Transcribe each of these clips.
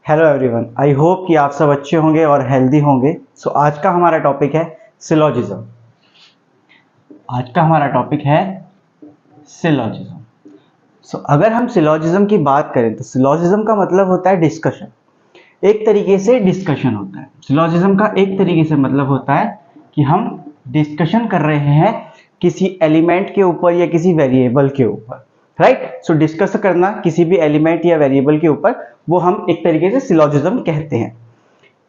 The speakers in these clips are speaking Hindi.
हेलो एवरीवन, आई होप कि आप सब अच्छे होंगे और हेल्दी होंगे। सो आज का हमारा टॉपिक है सिलोजिज्म। आज का हमारा टॉपिक है सिलोजिज्म। अगर हम सिलोजिज्म की बात करें तो सिलोजिज्म का मतलब होता है डिस्कशन। एक तरीके से डिस्कशन होता है। सिलोजिज्म का एक तरीके से मतलब होता है कि हम डिस्कशन कर रहे हैं किसी एलिमेंट के ऊपर या किसी वेरिएबल के ऊपर, राइट। सो डिस्कस करना किसी भी एलिमेंट या वेरिएबल के ऊपर, वो हम एक तरीके से सिलोजिज्म कहते हैं।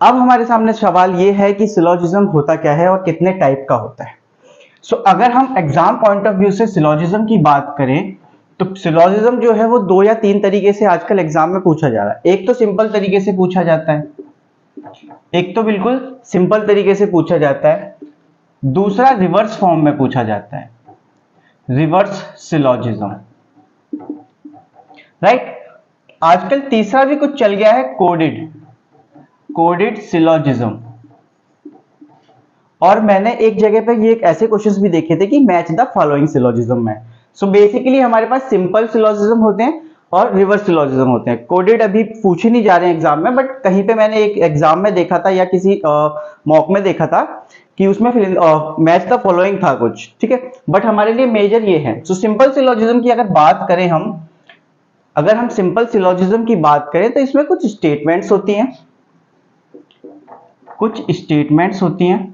अब हमारे सामने सवाल ये है कि सिलोजिज्म होता क्या है और कितने टाइप का होता है। अगर हम एग्जाम पॉइंट ऑफ व्यू से सिलोजिज्म की बात करें तो सिलोजिज्म जो है वो 2 या 3 तरीके से आजकल एग्जाम में पूछा जा रहा है। एक तो सिंपल तरीके से पूछा जाता है, एक तो बिल्कुल सिंपल तरीके से पूछा जाता है, दूसरा रिवर्स फॉर्म में पूछा जाता है, रिवर्स सिलोजिज्म, राइट। आजकल तीसरा भी कुछ चल गया है, कोडेड सिलोजिज्म। और मैंने एक जगह पे ये ऐसे क्वेश्चंस भी देखे थे कि मैच द फॉलोइंग सिलोजिज्म में। बेसिकली हमारे पास सिंपल सिलोजिज्म होते हैं और रिवर्स सिलोजिज्म होते हैं। कोडेड अभी पूछे नहीं जा रहे हैं एग्जाम में, बट कहीं पे मैंने एक एग्जाम में देखा था या किसी मॉक में देखा था कि उसमें मैच द फॉलोइंग था कुछ, ठीक है। बट हमारे लिए मेजर ये है। सिंपल सिलोजिज्म की अगर बात करें अगर हम सिंपल सिलोजिज्म की बात करें तो इसमें कुछ स्टेटमेंट्स होती हैं,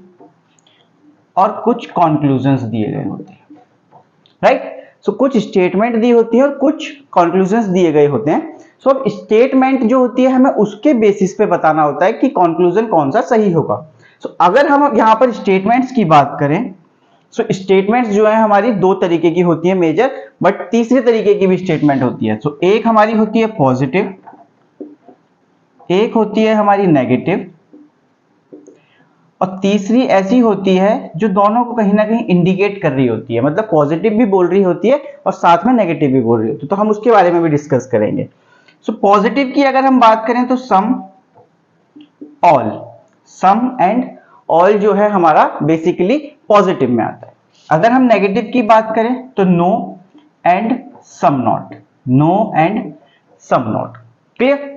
और कुछ कॉन्क्लूजन्स दिए गए होते हैं, राइट। कुछ स्टेटमेंट दी होती है और कुछ कॉन्क्लूजन्स दिए गए होते हैं। अब स्टेटमेंट जो होती है हमें उसके बेसिस पे बताना होता है कि कॉन्क्लूजन कौन सा सही होगा। अगर हम यहाँ पर स्टेटमेंट्स की बात करें स्टेटमेंट्स जो है हमारी 2 तरीके की होती है मेजर, बट तीसरे तरीके की भी स्टेटमेंट होती है। एक हमारी होती है पॉजिटिव, एक होती है हमारी नेगेटिव, और तीसरी ऐसी होती है जो दोनों को कहीं ना कहीं इंडिकेट कर रही होती है, मतलब पॉजिटिव भी बोल रही होती है और साथ में नेगेटिव भी बोल रही होती है। तो हम उसके बारे में भी डिस्कस करेंगे। पॉजिटिव की अगर हम बात करें तो सम एंड ऑल जो है हमारा बेसिकली पॉजिटिव में आता है। अगर हम नेगेटिव की बात करें तो no and some not. Clear.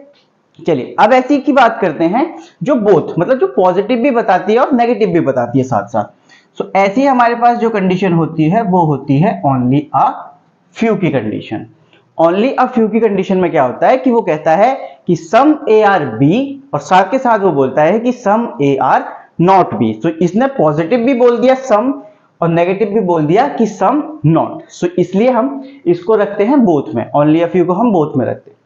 चलिए अब ऐसी की बात करते हैं जो बोथ, मतलब जो पॉजिटिव भी बताती है और नेगेटिव भी बताती है साथ साथ। ऐसी हमारे पास जो कंडीशन होती है वो होती है ओनली अ फ्यू की कंडीशन। ओनली अ फ्यू की कंडीशन में क्या होता है कि वो कहता है कि सम ए आर बी, और साथ के साथ वो बोलता है कि some A are not B. इसने पॉजिटिव भी बोल दिया सम और नेगेटिव भी बोल दिया कि सम नॉट। इसलिए हम इसको रखते हैं बोथ में, ओनली अ फ्यू को हम बोथ में रखते हैं।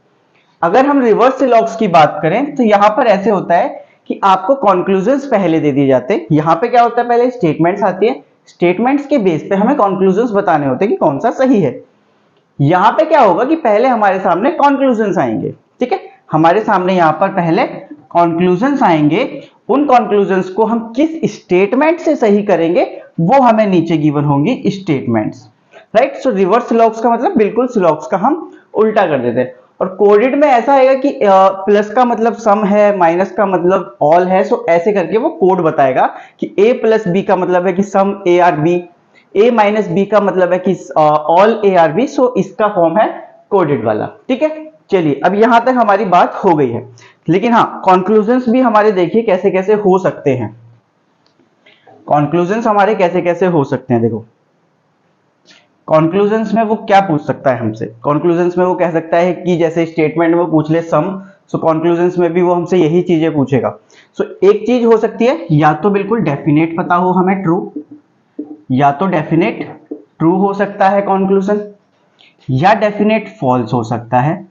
अगर हम रिवर्स सिलॉग्स की बात करें तो यहां पर ऐसे होता है कि आपको कंक्लूजन्स पहले दे दिए जाते हैं। यहां पे क्या होता है, पहले स्टेटमेंट्स आती है, स्टेटमेंट्स के बेस पे हमें कंक्लूजन्स बताने होते हैं कि कौन सा सही है। यहां पे क्या होगा कि पहले हमारे सामने कंक्लूजन्स आएंगे, ठीक है। हमारे सामने यहां पर पहले कंक्लूजन्स आएंगे, उन कंक्लूजन्स को हम किस स्टेटमेंट से सही करेंगे वो हमें नीचे गिवन होंगी स्टेटमेंट्स, राइट। रिवर्स सिलॉग्स का मतलब बिल्कुल सिलॉग्स का हम उल्टा कर देते हैं। और कोडेड में ऐसा आएगा कि प्लस का मतलब सम है, माइनस का मतलब ऑल है। ऐसे करके वो कोड बताएगा कि a प्लस बी का मतलब है कि some A are B, a minus B का मतलब है कि ऑल ए आर बी। इसका फॉर्म है कोडेड वाला, ठीक है। चलिए अब यहां तक हमारी बात हो गई है, लेकिन हाँ कंक्लूजन्स भी हमारे देखिए कैसे कैसे हो सकते हैं। कंक्लूजन्स हमारे कैसे कैसे हो सकते हैं, देखो कंक्लूजन्स में वो क्या पूछ सकता है हमसे। कंक्लूजन्स में वो कह सकता है कि जैसे स्टेटमेंट में वो पूछ ले सम, कंक्लूजन्स में भी वो हमसे यही चीजें पूछेगा। एक चीज हो सकती है, या तो बिल्कुल डेफिनेट पता हो हमें ट्रू, या तो डेफिनेट ट्रू हो सकता है कंक्लूजन, या डेफिनेट फॉल्स हो सकता है,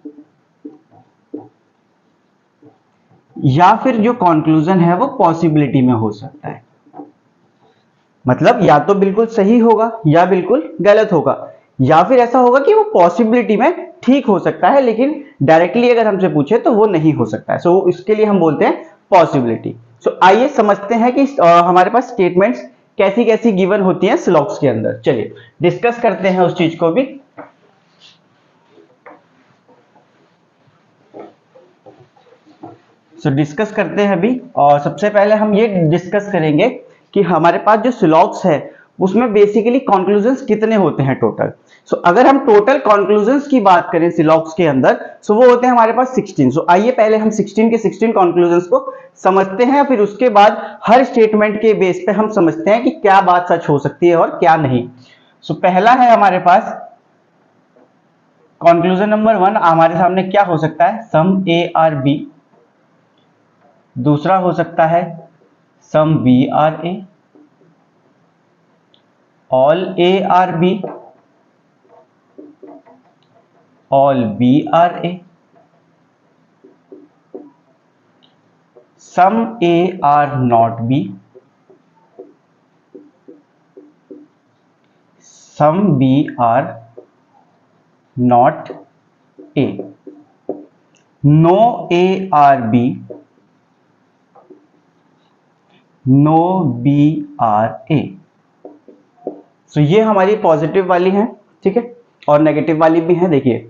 या फिर जो कंक्लूजन है वो पॉसिबिलिटी में हो सकता है। मतलब या तो बिल्कुल सही होगा या बिल्कुल गलत होगा, या फिर ऐसा होगा कि वो पॉसिबिलिटी में ठीक हो सकता है लेकिन डायरेक्टली अगर हमसे पूछे तो वो नहीं हो सकता है। इसके लिए हम बोलते हैं पॉसिबिलिटी। आइए समझते हैं कि हमारे पास स्टेटमेंट्स कैसी कैसी गिवन होती हैं सिलॉग्स के अंदर। चलिए डिस्कस करते हैं उस चीज को भी। डिस्कस करते हैं अभी, और सबसे पहले हम ये डिस्कस करेंगे कि हमारे पास जो सिलॉग्स है उसमें बेसिकली कंक्लूजन्स कितने होते हैं टोटल। सो अगर हम टोटल कंक्लूजन्स की बात करें सिलॉक्स के अंदर, सो वो होते हैं हमारे पास 16। सो आइए पहले हम 16 के 16 कंक्लूजन्स को समझते हैं, फिर उसके बाद हर स्टेटमेंट के बेस पे हम समझते हैं कि क्या बात सच हो सकती है और क्या नहीं। सो पहला है हमारे पास कंक्लूजन नंबर 1, हमारे सामने क्या हो सकता है, सम ए आर बी। दूसरा हो सकता है some B are A, all A are B, all B are A, some A are not B, some B are not A, no A are B, no B are A. So ये हमारी पॉजिटिव वाली है, ठीक है, और नेगेटिव वाली भी है। देखिए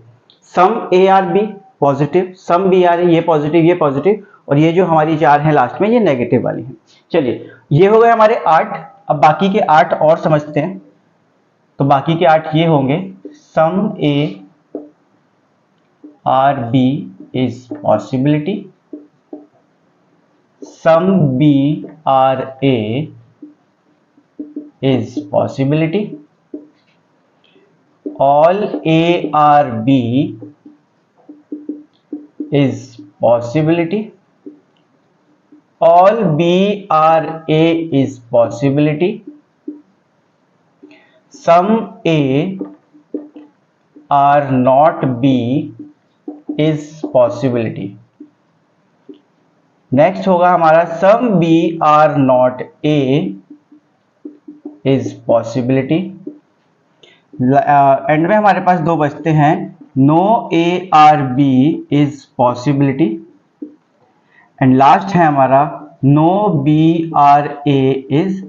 some A are B positive, some B are A ये पॉजिटिव, और ये जो हमारी 4 है लास्ट में ये नेगेटिव वाली है। चलिए ये हो गए हमारे 8। अब बाकी के 8 और समझते हैं। तो बाकी के 8 ये होंगे, some A are B is possibility, some B are A is possibility, all A R B is possibility, all B R A is possibility, some A R not B is possibility। Next होगा हमारा some B R not A is possibility. End में हमारे पास 2 बचते हैं, no A are B is possibility, and last है हमारा no B are A is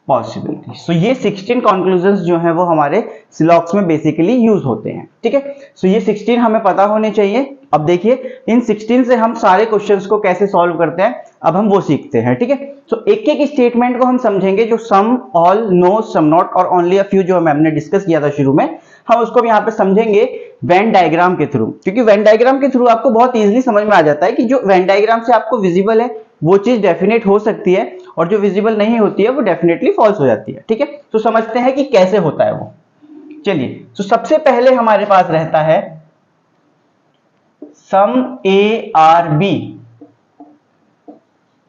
possibility. So ये 16 कंक्लूजन्स जो हैं वो हमारे सिलॉक्स में बेसिकली यूज होते हैं, ठीक है। सो ये 16 हमें पता होने चाहिए। अब देखिए इन 16 से हम सारे क्वेश्चंस को कैसे सॉल्व करते हैं, अब हम वो सीखते हैं, ठीक है। सो एक एक स्टेटमेंट को हम समझेंगे, जो सम, ऑल, नो, सम नॉट और ओनली अ फ्यू जो हमने डिस्कस किया था शुरू में, हम उसको भी यहाँ पे समझेंगे वेन डायग्राम के थ्रू, क्योंकि वेन डायग्राम के थ्रू आपको बहुत इजीली समझ में आ जाता है कि जो वेन डायग्राम से आपको विजिबल है वो चीज डेफिनेट हो सकती है, और जो विजिबल नहीं होती है वो डेफिनेटली फॉल्स हो जाती है, ठीक है। तो समझते हैं कि कैसे होता है वो। चलिए तो सबसे पहले हमारे पास रहता है सम ए आर बी।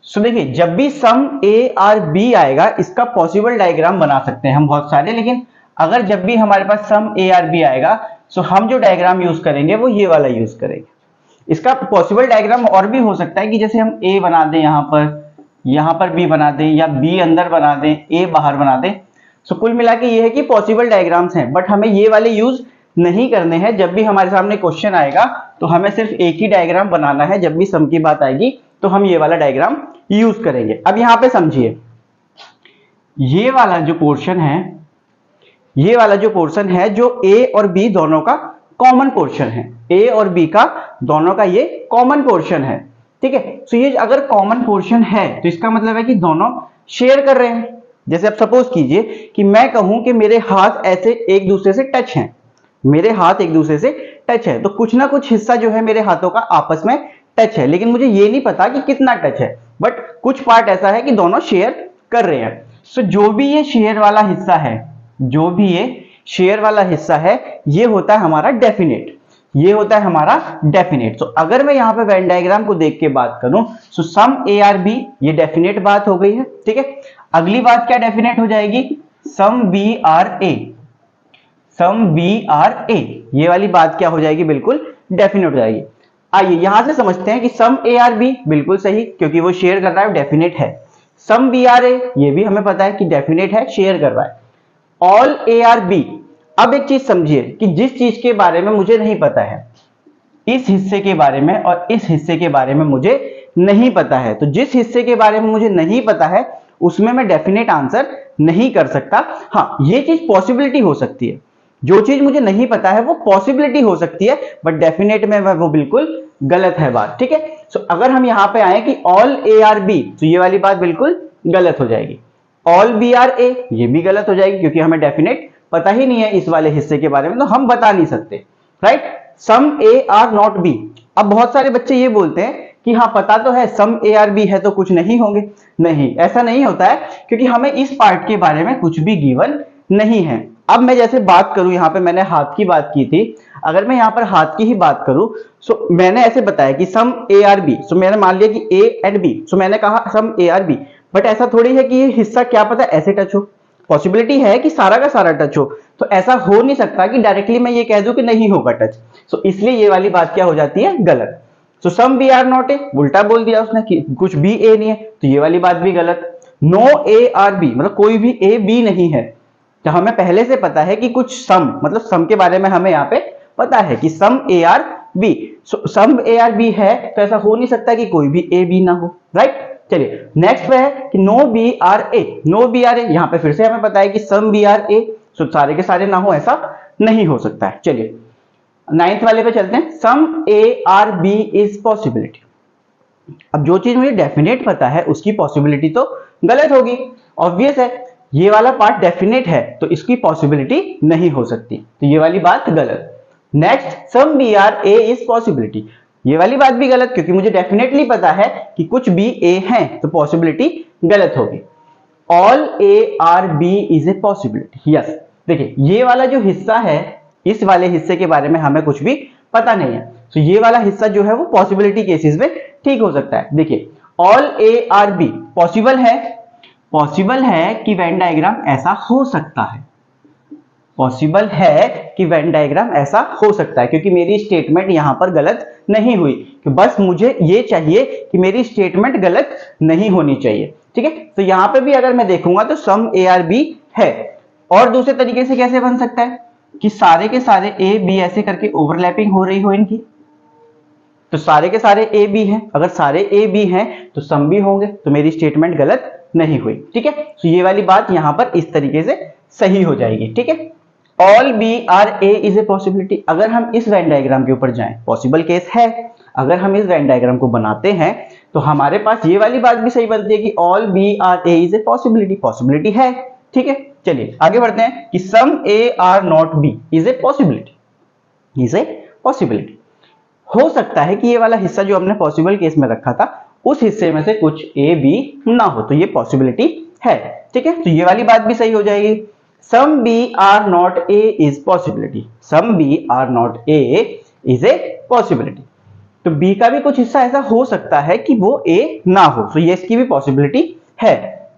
सो देखिए जब भी सम ए आर बी आएगा इसका पॉसिबल डायग्राम बना सकते हैं हम बहुत सारे, लेकिन अगर जब भी हमारे पास सम ए आर बी आएगा सो हम जो डायग्राम यूज करेंगे वो ये वाला यूज करेंगे। इसका पॉसिबल डायग्राम और भी हो सकता है कि जैसे हम ए बना दें यहाँ पर बी बना दें, या बी अंदर बना दें, ए बाहर बना दें। सो कुल मिला के ये है कि पॉसिबल डायग्राम्स हैं, बट हमें ये वाले यूज नहीं करने हैं। जब भी हमारे सामने क्वेश्चन आएगा तो हमें सिर्फ एक ही डायग्राम बनाना है। जब भी सम की बात आएगी तो हम ये वाला डायग्राम यूज करेंगे। अब यहाँ पे समझिए, ये वाला जो पोर्शन है, ये वाला जो पोर्शन है जो ए और बी दोनों का कॉमन पोर्शन है, ए और बी का दोनों का ये कॉमन पोर्शन है, ठीक है। सो ये अगर कॉमन पोर्शन है तो इसका मतलब है कि दोनों शेयर कर रहे हैं। जैसे आप सपोज कीजिए कि मैं कहूं कि मेरे हाथ ऐसे एक दूसरे से टच हैं, मेरे हाथ एक दूसरे से टच है, तो कुछ ना कुछ हिस्सा जो है मेरे हाथों का आपस में टच है, लेकिन मुझे ये नहीं पता कि कितना टच है, बट कुछ पार्ट ऐसा है कि दोनों शेयर कर रहे हैं। सो जो भी ये शेयर वाला हिस्सा है, जो भी ये शेयर वाला हिस्सा है, ये होता है हमारा डेफिनेट, ये होता है हमारा डेफिनेट। तो अगर मैं यहाँ पे वेन डायग्राम को देख के बात करूं, सो सम ए आर बी ये डेफिनेट बात हो गई है, ठीक है। अगली बात क्या डेफिनेट हो जाएगी, some B are A, some B are A, ये वाली बात क्या हो जाएगी, बिल्कुल डेफिनेट हो जाएगी। आइए यहां से समझते हैं कि सम ए आर बी बिल्कुल सही, क्योंकि वो शेयर कर रहा है, डेफिनेट है। सम बी आर ए ये भी हमें पता है कि डेफिनेट है, शेयर कर रहा है। ऑल ए आर बी, अब एक चीज समझिए कि जिस चीज के बारे में मुझे नहीं पता है, इस हिस्से के बारे में और इस हिस्से के बारे में मुझे नहीं पता है, तो जिस हिस्से के बारे में मुझे नहीं पता है उसमें मैं डेफिनेट आंसर नहीं कर सकता। हाँ ये चीज पॉसिबिलिटी हो सकती है, जो चीज मुझे नहीं पता है वो पॉसिबिलिटी हो सकती है, बट डेफिनेट में वो बिल्कुल गलत है बात, ठीक है। सो अगर हम यहां पे आए कि ऑल ए आर बी, तो ये वाली बात बिल्कुल गलत हो जाएगी। ऑल बी आर ए, ये भी गलत हो जाएगी क्योंकि हमें डेफिनेट पता ही नहीं है इस वाले हिस्से के बारे में, तो हम बता नहीं सकते, right. Some A are not B, अब बहुत सारे बच्चे ये बोलते हैं कि हाँ पता तो है सम ए आर बी है तो कुछ नहीं होंगे, नहीं ऐसा नहीं होता है क्योंकि हमें इस पार्ट के बारे में कुछ भी गिवन नहीं है। अब मैं जैसे बात करूं, यहाँ पे मैंने हाथ की बात की थी, अगर मैं यहाँ पर हाथ की ही बात करूं, सो मैंने ऐसे बताया कि सम ए आर बी, सो मैंने मान लिया कि ए एंड बी, सो मैंने कहा सम ए आर बी, बट ऐसा थोड़ी है कि ये हिस्सा क्या पता ऐसे टच हो, पॉसिबिलिटी है कि सारा का सारा टच हो, तो ऐसा हो नहीं सकता कि डायरेक्टली मैं ये कह दूं कि नहीं होगा टच, सो इसलिए ये वाली बात क्या हो जाती है, गलत। So some B are not A, उल्टा बोल दिया उसने कि कुछ भी ए नहीं है, तो ये वाली बात भी गलत। नो ए आर बी, मतलब कोई भी ए बी नहीं है, तो हमें पहले से पता है कि कुछ सम, मतलब सम के बारे में हमें यहाँ पे पता है कि some A are B, some A are B है, तो ऐसा हो नहीं सकता कि कोई भी ए बी ना हो, राइट। चलिए नेक्स्ट पे है कि no B are A, no B are A, यहाँ पे फिर से हमें पता है कि सम बी आर ए, सो सारे के सारे ना हो, ऐसा नहीं हो सकता है। चलिए नाइन्थ वाले पे चलते हैं, some A are B is possibility. अब जो चीज मुझे डेफिनेट पता है उसकी पॉसिबिलिटी तो गलत होगी, ऑब्वियस है, ये वाला पार्ट डेफिनेट है तो इसकी पॉसिबिलिटी नहीं हो सकती, तो ये वाली बात गलत। Next, some B are A is possibility, ये वाली बात भी गलत क्योंकि मुझे डेफिनेटली पता है कि कुछ भी ए है तो पॉसिबिलिटी गलत होगी। All A are B is a possibility, yes. देखिए ये वाला जो हिस्सा है, इस वाले हिस्से के बारे में हमें कुछ भी पता नहीं है, तो ये वाला हिस्सा जो है वो पॉसिबिलिटी केसेस में ठीक हो सकता है। देखिए all A are be possible है, पॉसिबल है कि वेन डायग्राम ऐसा हो सकता है, पॉसिबल है कि वेन डायग्राम ऐसा हो सकता है, क्योंकि मेरी स्टेटमेंट यहां पर गलत नहीं हुई, कि बस मुझे ये चाहिए कि मेरी स्टेटमेंट गलत नहीं होनी चाहिए, ठीक है। तो यहां पे भी अगर मैं देखूंगा तो सम ए आर बी है, और दूसरे तरीके से कैसे बन सकता है कि सारे के सारे ए बी ऐसे करके ओवरलैपिंग हो रही हो इनकी, तो सारे के सारे ए बी हैं, अगर सारे ए बी हैं तो सम भी होंगे, तो मेरी स्टेटमेंट गलत नहीं हुई, ठीक है। तो ये वाली बात यहां पर इस तरीके से सही हो जाएगी, ठीक है। All B are A is a possibility, अगर हम इस वेन डायग्राम के ऊपर जाएं, पॉसिबल केस है, अगर हम इस वेन डायग्राम को बनाते हैं तो हमारे पास ये वाली बात भी सही बनती है कि all B are A is a possibility, possibility है, ठीक है। चलिए आगे बढ़ते हैं कि some A are not B is a possibility, is a possibility, हो सकता है कि ये वाला हिस्सा जो हमने पॉसिबल केस में रखा था उस हिस्से में से कुछ ए बी ना हो, तो ये पॉसिबिलिटी है, ठीक है। तो ये वाली बात भी सही हो जाएगी। Some B are not A is possibility, some B are not A is a possibility, तो बी का भी कुछ हिस्सा ऐसा हो सकता है कि वो ए ना हो, तो ये इसकी भी पॉसिबिलिटी है।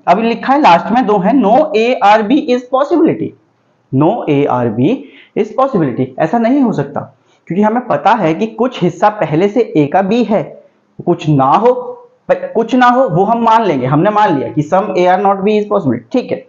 अभी लिखा है लास्ट में दो है, no A are B is possibility, no A are B is possibility, ऐसा नहीं हो सकता क्योंकि हमें पता है कि कुछ हिस्सा पहले से ए का बी है, कुछ ना हो, कुछ ना हो वो हम मान लेंगे, हमने मान लिया कि some A are not B is possibility, ठीक है,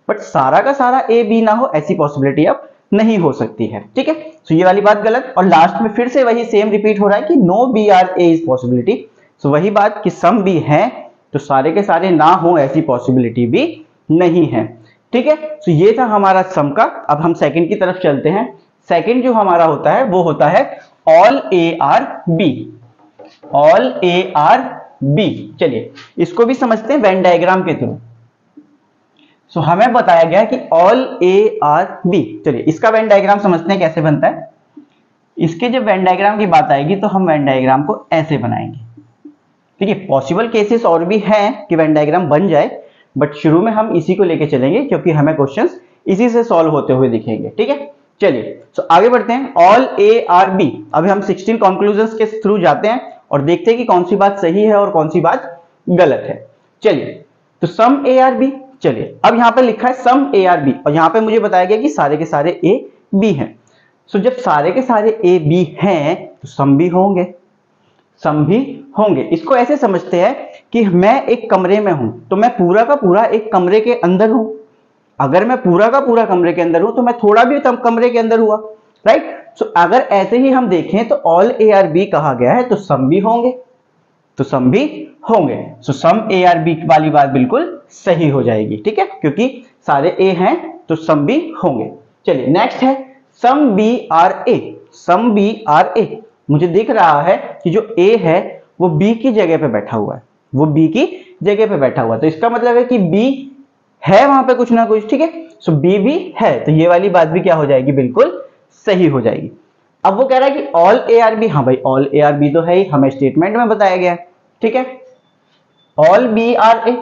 बट सारा का सारा ए बी ना हो ऐसी पॉसिबिलिटी अब नहीं हो सकती है, ठीक है। तो ये वाली बात गलत, और लास्ट में फिर से वही सेम रिपीट हो रहा है कि no B are A is possibility, तो वही बात कि सम भी है तो सारे के सारे ना हो ऐसी पॉसिबिलिटी भी नहीं है, ठीक है। तो ये था हमारा सम का। अब हम सेकंड की तरफ चलते हैं। सेकंड जो हमारा होता है वो होता है all A are B, all A are B. चलिए इसको भी समझते हैं वेन डायग्राम के थ्रू। सो हमें बताया गया कि ऑल ए आर बी, चलिए इसका वेन डायग्राम समझते हैं कैसे बनता है। इसके जब वेन डायग्राम की बात आएगी तो हम वेन डायग्राम को ऐसे बनाएंगे, ठीक है। पॉसिबल केसेस और भी हैं कि वेन डायग्राम बन जाए, बट शुरू में हम इसी को लेके चलेंगे क्योंकि हमें क्वेश्चंस इसी से सॉल्व होते हुए दिखेंगे, ठीक है। चलिए तो आगे बढ़ते हैं, ऑल ए आर बी। अभी हम 16 कंक्लूजन्स के थ्रू जाते हैं और देखते हैं कि कौन सी बात सही है और कौन सी बात गलत है। चलिए तो सम ए आर बी, चलिए अब यहां पे लिखा है सम ए आर बी, और यहां पे मुझे बताया गया कि सारे के सारे ए बी हैं। सो जब सारे के सारे ए बी हैं तो सम भी होंगे, सम भी होंगे। इसको ऐसे समझते हैं कि मैं एक कमरे में हूं तो मैं पूरा का पूरा एक कमरे के अंदर हूं, अगर मैं पूरा का पूरा कमरे के अंदर हूं तो मैं थोड़ा भी कमरे के अंदर हुआ, राइट। सो अगर ऐसे ही हम देखें तो ऑल ए आर बी कहा गया है तो सम भी होंगे, तो सम भी होंगे। सो सम ए आर बी वाली बात बिल्कुल सही हो जाएगी, ठीक है, क्योंकि सारे ए हैं तो सम भी होंगे। चलिए नेक्स्ट है some B are A, some B are A. मुझे दिख रहा है कि जो ए है वो बी की जगह पे बैठा हुआ है, वो बी की जगह पे बैठा हुआ है, तो इसका मतलब है कि बी है वहां पे कुछ ना कुछ, ठीक है। सो बी भी है, तो ये वाली बात भी क्या हो जाएगी, बिल्कुल सही हो जाएगी। अब वो कह रहा है कि ऑल ए आर बी, हाँ भाई ऑल ए आर बी तो है ही, हमें स्टेटमेंट में बताया गया है, ठीक है, ऑल बी आर ए।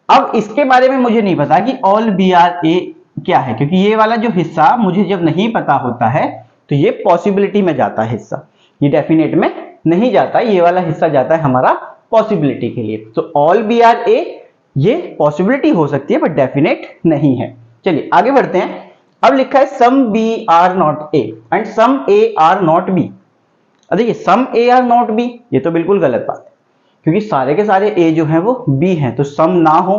अब इसके बारे में मुझे नहीं पता कि ऑल बी आर ए क्या है, क्योंकि ये वाला जो हिस्सा मुझे जब नहीं पता होता है तो ये पॉसिबिलिटी में जाता है हिस्सा, ये डेफिनेट में नहीं जाता, ये वाला हिस्सा जाता है हमारा पॉसिबिलिटी के लिए। तो ऑल बी आर ए ये पॉसिबिलिटी हो सकती है बट डेफिनेट नहीं है। चलिए आगे बढ़ते हैं। अब लिखा है some B are not A and some A are not B. अब देखिए some A are not B, ये तो बिल्कुल गलत बात है, क्योंकि सारे के सारे ए जो हैं वो बी हैं, तो सम ना हो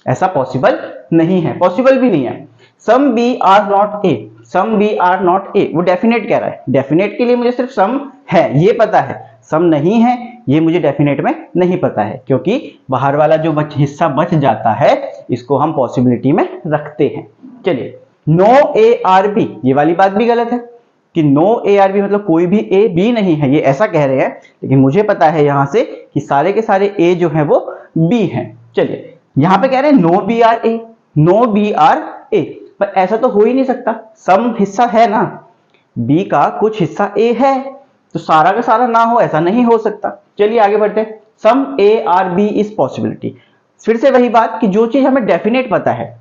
ऐसा पॉसिबल नहीं है, पॉसिबल भी नहीं है। Some B are not A, some B are not A, वो डेफिनेट कह रहा है, डेफिनेट के लिए मुझे सिर्फ सम है ये पता है, सम नहीं है ये मुझे डेफिनेट में नहीं पता है, क्योंकि बाहर वाला जो हिस्सा बच जाता है इसको हम पॉसिबिलिटी में रखते हैं। चलिए नो ए आर बी, ये वाली बात भी गलत है कि नो ए आर बी मतलब कोई भी ए बी नहीं है, ये ऐसा कह रहे हैं, लेकिन मुझे पता है यहां से कि सारे के सारे ए जो हैं वो बी हैं। चलिए यहां पे कह रहे हैं no B are A, no B are A, पर ऐसा तो हो ही नहीं सकता, सम हिस्सा है ना, बी का कुछ हिस्सा ए है, तो सारा का सारा ना हो ऐसा नहीं हो सकता। चलिए आगे बढ़ते हैं। Some A are B is possibility, फिर से वही बात कि जो चीज हमें डेफिनेट पता है,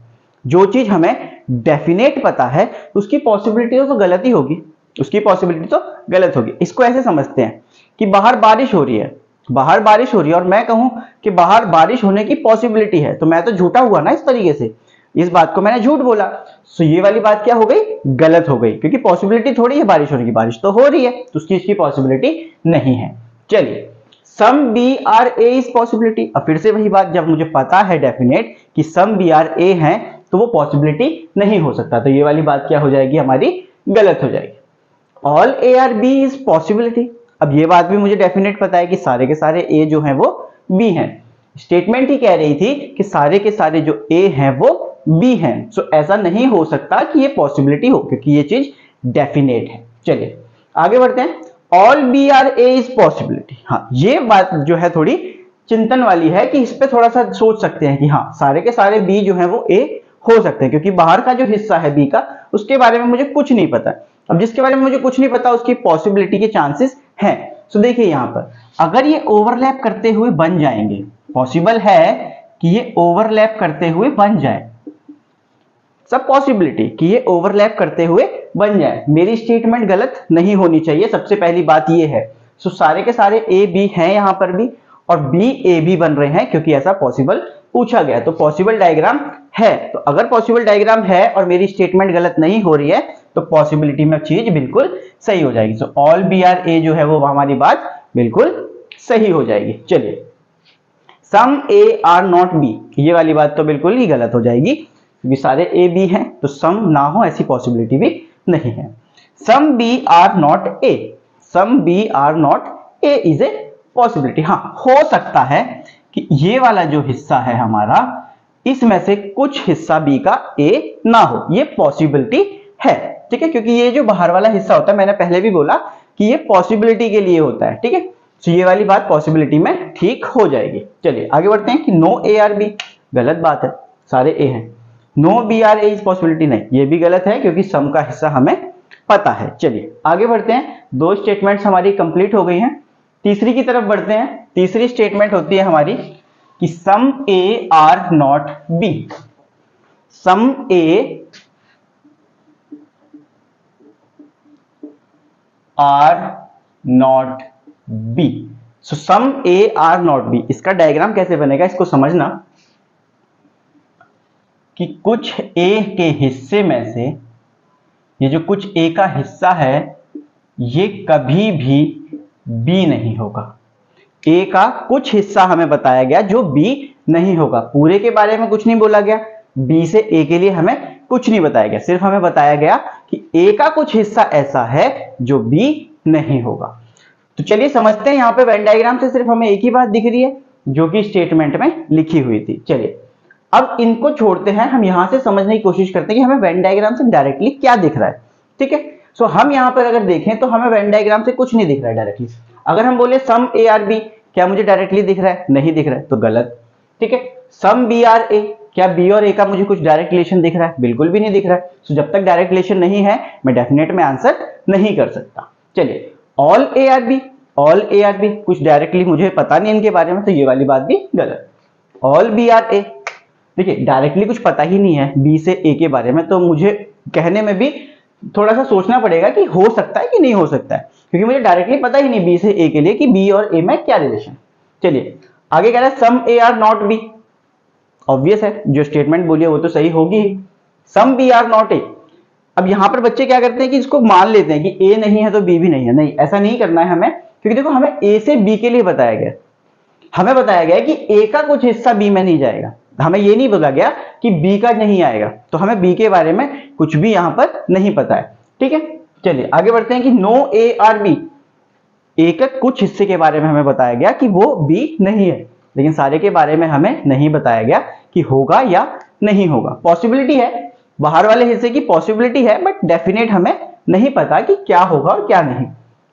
जो चीज हमें डेफिनेट पता है उसकी पॉसिबिलिटी तो गलत ही होगी, उसकी पॉसिबिलिटी तो गलत होगी। इसको ऐसे समझते हैं कि बाहर बारिश हो रही है, बाहर बारिश हो रही है और मैं कहूं कि बाहर बारिश होने की पॉसिबिलिटी है, तो मैं तो झूठा हुआ ना, इस तरीके से इस बात को मैंने झूठ बोला, सो ये वाली बात क्या हो गई, गलत हो गई, क्योंकि पॉसिबिलिटी थोड़ी है बारिश होने की, बारिश तो हो रही है, तो उसकी इसकी पॉसिबिलिटी नहीं है। चलिए some B are A is possibility, अब फिर से वही बात, जब मुझे पता है डेफिनेट कि सम बी आर ए है तो वो पॉसिबिलिटी नहीं हो सकता, तो ये वाली बात क्या हो जाएगी, हमारी गलत हो जाएगी। All A are B is possibility, अब ये बात भी मुझे डेफिनेट पता है कि सारे के सारे ए जो हैं वो बी हैं, स्टेटमेंट ही कह रही थी कि सारे के सारे जो ए हैं वो बी हैं, सो ऐसा नहीं हो सकता कि ये पॉसिबिलिटी हो, क्योंकि ये चीज डेफिनेट है। चलिए आगे बढ़ते हैं। All B are A is possibility, हाँ ये बात जो है थोड़ी चिंतन वाली है कि इस पे थोड़ा सा सोच सकते हैं कि हाँ सारे के सारे बी जो है वो ए हो सकते हैं, क्योंकि बाहर का जो हिस्सा है बी का उसके बारे में मुझे कुछ नहीं पता। अब जिसके बारे में मुझे कुछ नहीं पता उसकी पॉसिबिलिटी के चांसेस हैं। सो देखिए यहां पर अगर ये ओवरलैप करते हुए बन जाएंगे, पॉसिबल है कि ये ओवरलैप करते हुए बन जाए, सब पॉसिबिलिटी कि ये ओवरलैप करते हुए बन जाए, मेरी स्टेटमेंट गलत नहीं होनी चाहिए, सबसे पहली बात ये है। सो सारे के सारे ए बी हैं यहां पर भी, और बी ए बी बन रहे हैं क्योंकि ऐसा पॉसिबल पूछा गया, तो पॉसिबल डायग्राम है। तो अगर पॉसिबल डायग्राम है और मेरी स्टेटमेंट गलत नहीं हो रही है तो पॉसिबिलिटी में चीज बिल्कुल सही हो जाएगी। सो ऑल बी आर ए जो है वो हमारी बात बिल्कुल सही हो जाएगी। चलिए सम ए आर नॉट बी, ये वाली बात तो बिल्कुल ही गलत हो जाएगी क्योंकि सारे ए बी हैं, तो सम ना हो ऐसी पॉसिबिलिटी भी नहीं है। Some B are not A, some B are not A is a possibility, हाँ हो सकता है कि ये वाला जो हिस्सा है हमारा इसमें से कुछ हिस्सा बी का ए ना हो, ये पॉसिबिलिटी है, ठीक है, क्योंकि ये जो बाहर वाला हिस्सा होता है मैंने पहले भी बोला कि ये पॉसिबिलिटी के लिए होता है, ठीक है, तो ये वाली बात पॉसिबिलिटी में ठीक हो जाएगी। चलिए आगे बढ़ते हैं कि नो ए आर बी, गलत बात है, सारे ए हैं, no B are A is possibility नहीं, ये भी गलत है क्योंकि सम का हिस्सा हमें पता है। चलिए आगे बढ़ते हैं, दो स्टेटमेंट्स हमारी कंप्लीट हो गई हैं, तीसरी की तरफ बढ़ते हैं। तीसरी स्टेटमेंट होती है हमारी कि some A are not B, some A are not B. So some A are not B, इसका डायग्राम कैसे बनेगा इसको समझना कि कुछ ए के हिस्से में से, ये जो कुछ ए का हिस्सा है ये कभी भी बी नहीं होगा, ए का कुछ हिस्सा हमें बताया गया जो बी नहीं होगा, पूरे के बारे में कुछ नहीं बोला गया, बी से ए के लिए हमें कुछ नहीं बताया गया, सिर्फ हमें बताया गया कि ए का कुछ हिस्सा ऐसा है जो बी नहीं होगा। तो चलिए समझते हैं, यहां पे वेन डायग्राम से सिर्फ हमें एक ही बात दिख रही है जो कि स्टेटमेंट में लिखी हुई थी। चलिए अब इनको छोड़ते हैं, हम यहां से समझने की कोशिश करते हैं कि हमें वेन डायग्राम से डायरेक्टली क्या दिख रहा है, ठीक है। सो हम यहां पर अगर देखें तो हमें वेन डायग्राम से कुछ नहीं दिख रहा है डायरेक्टली। अगर हम बोले सम ए आर बी, क्या मुझे डायरेक्टली दिख रहा है, नहीं दिख रहा है, तो गलत, ठीक है। सम बी आर ए, क्या बी और ए का मुझे कुछ डायरेक्ट रिलेशन दिख रहा है? बिल्कुल भी नहीं दिख रहा है। तो जब तक डायरेक्ट रिलेशन नहीं है मैं डेफिनेट में आंसर नहीं कर सकता। चलिए, all A are B, all A are B कुछ डायरेक्टली मुझे पता नहीं इनके बारे में, तो ये वाली बात भी गलत। ऑल बी आर ए, देखिए डायरेक्टली कुछ पता ही नहीं है बी से ए के बारे में, तो मुझे कहने में भी थोड़ा सा सोचना पड़ेगा कि हो सकता है कि नहीं हो सकता है, क्योंकि मुझे डायरेक्टली पता ही नहीं बी से ए के लिए कि बी और ए में क्या रिलेशन। चलिए आगे कह रहा है some A are not B. Obvious है, जो स्टेटमेंट बोली है वो तो सही होगी ही। Some B are not A. अब यहां पर बच्चे क्या करते हैं कि इसको मान लेते हैं कि ए नहीं है तो बी भी नहीं है। नहीं, ऐसा नहीं करना है हमें, क्योंकि देखो हमें ए से बी के लिए बताया गया, हमें बताया गया कि ए का कुछ हिस्सा बी में नहीं जाएगा, हमें ये नहीं बोला गया कि बी का नहीं आएगा, तो हमें बी के बारे में कुछ भी यहां पर नहीं पता है। ठीक है, चलिए आगे बढ़ते हैं कि नो ए आर बी। ए के कुछ हिस्से के बारे में हमें बताया गया कि वो बी नहीं है, लेकिन सारे के बारे में हमें नहीं बताया गया कि होगा या नहीं होगा। पॉसिबिलिटी है, बाहर वाले हिस्से की पॉसिबिलिटी है, बट डेफिनेट हमें नहीं पता कि क्या होगा और क्या नहीं।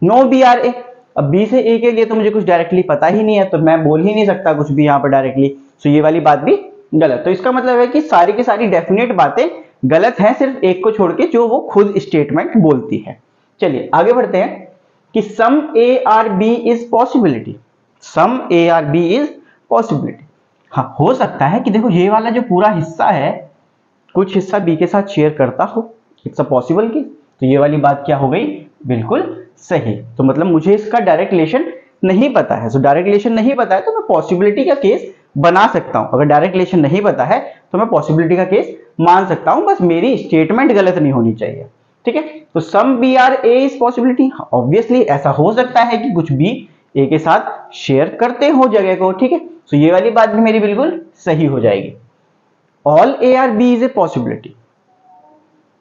नो बी आर ए। अब बी से ए के लिए तो मुझे कुछ डायरेक्टली पता ही नहीं है, तो मैं बोल ही नहीं सकता कुछ भी यहां पर डायरेक्टली, तो ये वाली बात भी गलत। तो इसका मतलब है कि सारी की सारी डेफिनेट बातें गलत हैं, सिर्फ एक को छोड़ के जो वो खुद स्टेटमेंट बोलती है। चलिए आगे बढ़ते हैं कि some A are B is possibility. Some A are B is possibility. हाँ, हो सकता है कि देखो ये वाला जो पूरा हिस्सा है कुछ हिस्सा बी के साथ शेयर करता हो, इट्स अ पॉसिबल केस। तो ये वाली बात क्या हो गई? बिल्कुल सही। तो मतलब मुझे इसका डायरेक्ट रिलेशन नहीं पता है, तो डायरेक्ट रिलेशन नहीं पता है तो मैं पॉसिबिलिटी का केस बना सकता हूं। अगर डायरेक्ट रिलेशन नहीं पता है तो मैं पॉसिबिलिटी का केस मान सकता हूं, बस मेरी स्टेटमेंट गलत नहीं होनी चाहिए। ठीक है, तो some B are A is possibility. Obviously ऐसा हो सकता है कि कुछ बी ए के साथ शेयर करते हो जगह को। ठीक है, तो ये वाली बात भी मेरी बिल्कुल सही हो जाएगी। All A are B is a possibility.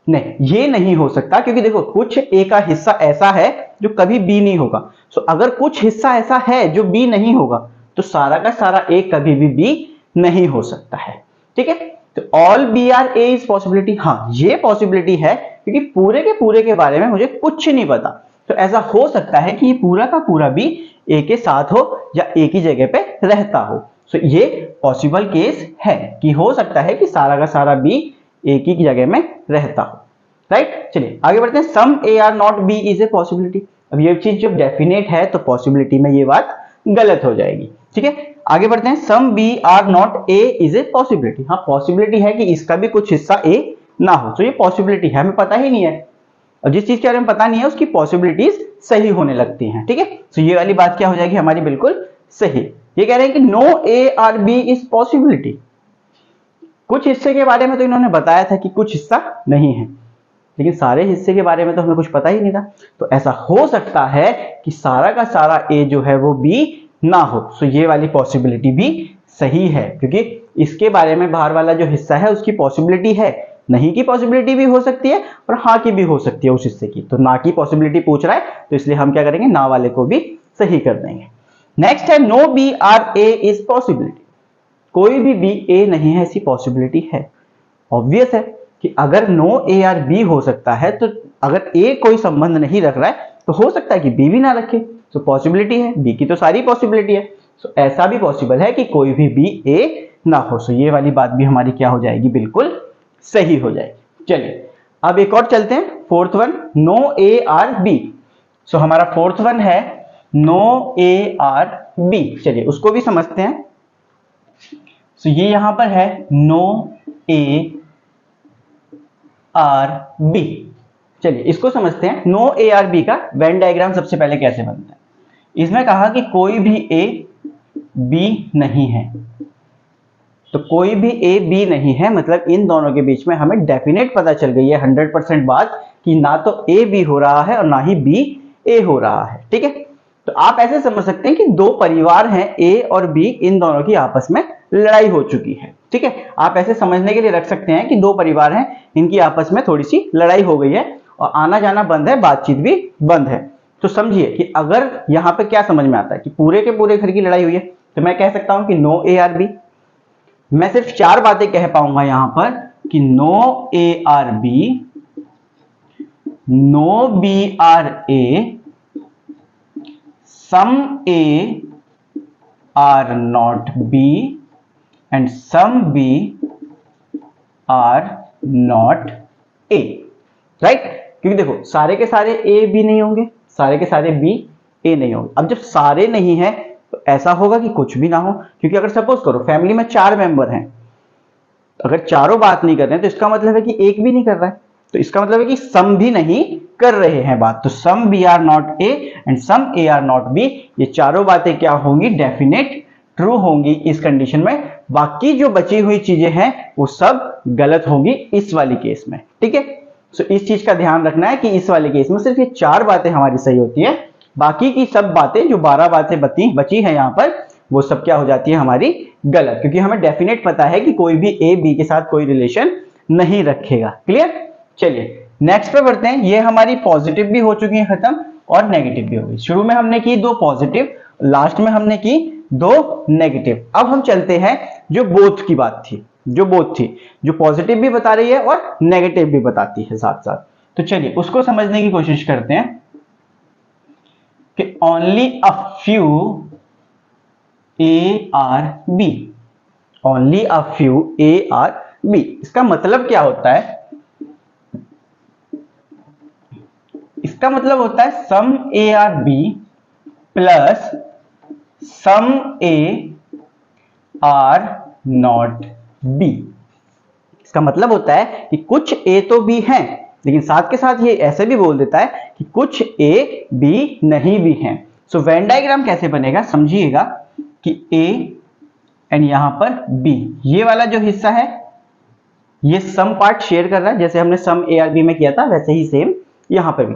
नहीं, ये नहीं हो सकता, क्योंकि देखो कुछ ए का हिस्सा ऐसा है जो कभी बी नहीं होगा। सो अगर कुछ हिस्सा ऐसा है जो बी नहीं होगा तो सारा का सारा ए कभी भी बी नहीं हो सकता है। ठीक है, तो all B are A is possibility. हाँ, ये पॉसिबिलिटी है, क्योंकि पूरे के बारे में मुझे कुछ नहीं पता, तो ऐसा हो सकता है कि ये पूरा का पूरा बी ए के साथ हो या एक ही जगह पे रहता हो। सो ये पॉसिबल केस है कि हो सकता है कि सारा का सारा बी एक ही जगह में रहता हो। राइट, चलिए आगे बढ़ते हैं। Some A are not B is a possibility. अब ये चीज जब डेफिनेट है तो पॉसिबिलिटी में ये बात गलत हो जाएगी। ठीक है, आगे बढ़ते हैं। Some B are not A is a possibility. हाँ, पॉसिबिलिटी है कि इसका भी कुछ हिस्सा ए ना हो, तो ये पॉसिबिलिटी है, हमें पता ही नहीं है, और जिस चीज के बारे में पता नहीं है उसकी पॉसिबिलिटीज सही होने लगती हैं। ठीक है, तो ये वाली बात क्या हो जाएगी हमारी बिल्कुल सही। ये कह रहे हैं कि no A are B is possibility. कुछ हिस्से के बारे में तो इन्होंने बताया था कि कुछ हिस्सा नहीं है, लेकिन सारे हिस्से के बारे में तो हमें कुछ पता ही नहीं था। तो ऐसा हो सकता है कि सारा का सारा ए जो है वो बी ना हो। सो ये वाली पॉसिबिलिटी भी सही है, क्योंकि इसके बारे में बाहर वाला जो हिस्सा है उसकी पॉसिबिलिटी है, नहीं की पॉसिबिलिटी भी हो सकती है और हाँ की भी हो सकती है उस हिस्से की। तो ना की पॉसिबिलिटी पूछ रहा है, तो इसलिए हम क्या करेंगे, ना वाले को भी सही कर देंगे। नेक्स्ट है no B are A is possibility. कोई भी बी ए नहीं है, ऐसी पॉसिबिलिटी है। ऑब्वियस है कि अगर नो ए आर बी हो सकता है, तो अगर ए कोई संबंध नहीं रख रहा है तो हो सकता है कि बी भी ना रखे। तो पॉसिबिलिटी है, बी की तो सारी पॉसिबिलिटी है, तो ऐसा भी पॉसिबल है कि कोई भी बी ए ना हो। सो ये वाली बात भी हमारी क्या हो जाएगी, बिल्कुल सही हो जाएगी। चलिए अब एक और चलते हैं, fourth one, no A are B. So हमारा फोर्थ वन है नो ए आर बी। चलिए उसको भी समझते हैं। सो ये यहां पर है नो ए आर बी। चलिए इसको समझते हैं। नो ए आर बी का वेन डायग्राम सबसे पहले कैसे बनता है। इसमें कहा कि कोई भी ए बी नहीं है, तो कोई भी ए बी नहीं है, मतलब इन दोनों के बीच में हमें डेफिनेट पता चल गई है 100% बात कि ना तो ए बी हो रहा है और ना ही बी ए हो रहा है। ठीक है, तो आप ऐसे समझ सकते हैं कि दो परिवार हैं ए और बी, इन दोनों की आपस में लड़ाई हो चुकी है। ठीक है, आप ऐसे समझने के लिए रख सकते हैं कि दो परिवार हैं, इनकी आपस में थोड़ी सी लड़ाई हो गई है और आना जाना बंद है, बातचीत भी बंद है। तो समझिए कि अगर यहां पे क्या समझ में आता है कि पूरे के पूरे घर की लड़ाई हुई है, तो मैं कह सकता हूं कि नो ए आर बी। मैं सिर्फ चार बातें कह पाऊंगा यहां पर कि no A are B, no B are A, some A are not B and some B are not A, right. क्योंकि देखो सारे के सारे ए बी नहीं होंगे, सारे के सारे बी ए नहीं होंगे। अब जब सारे नहीं है तो ऐसा होगा कि कुछ भी ना हो, क्योंकि अगर सपोज करो फैमिली में 4 मेंबर हैं, अगर चारों बात नहीं कर रहे हैं तो इसका मतलब है कि एक भी नहीं कर रहा है, तो इसका मतलब है कि सम भी नहीं कर रहे हैं बात। तो some B are not A and some A are not B, ये चारों बातें क्या होंगी, डेफिनेट ट्रू होंगी इस कंडीशन में। बाकी जो बची हुई चीजें हैं वो सब गलत होंगी इस वाली केस में, ठीक है। सो इस चीज का ध्यान रखना है कि इस वाले केस में सिर्फ ये 4 बातें हमारी सही होती है, बाकी की सब बातें जो 12 बातें बची है यहाँ पर, वो सब क्या हो जाती है हमारी गलत, क्योंकि हमें डेफिनेट पता है कि कोई भी ए बी के साथ कोई रिलेशन नहीं रखेगा। क्लियर। चलिए नेक्स्ट पे बढ़ते हैं। ये हमारी पॉजिटिव भी हो चुकी है खत्म और नेगेटिव भी हो गई। शुरू में हमने की 2 पॉजिटिव, लास्ट में हमने की 2 नेगेटिव। अब हम चलते हैं जो बोथ की बात थी, जो बोथ थी, जो पॉजिटिव भी बता रही है और नेगेटिव भी बताती है साथ साथ। तो चलिए उसको समझने की कोशिश करते हैं कि only a few A are B, only a few A are B, इसका मतलब क्या होता है? इसका मतलब होता है some A are B plus some A are not B. इसका मतलब होता है कि कुछ ए तो बी हैं, लेकिन साथ के साथ ये ऐसे भी बोल देता है कि कुछ ए बी नहीं भी हैं। सो वेन डायग्राम कैसे बनेगा समझिएगा कि ए एंड यहां पर बी, ये वाला जो हिस्सा है ये सम पार्ट शेयर कर रहा है, जैसे हमने सम ए आर बी में किया था वैसे ही सेम यहां पर भी।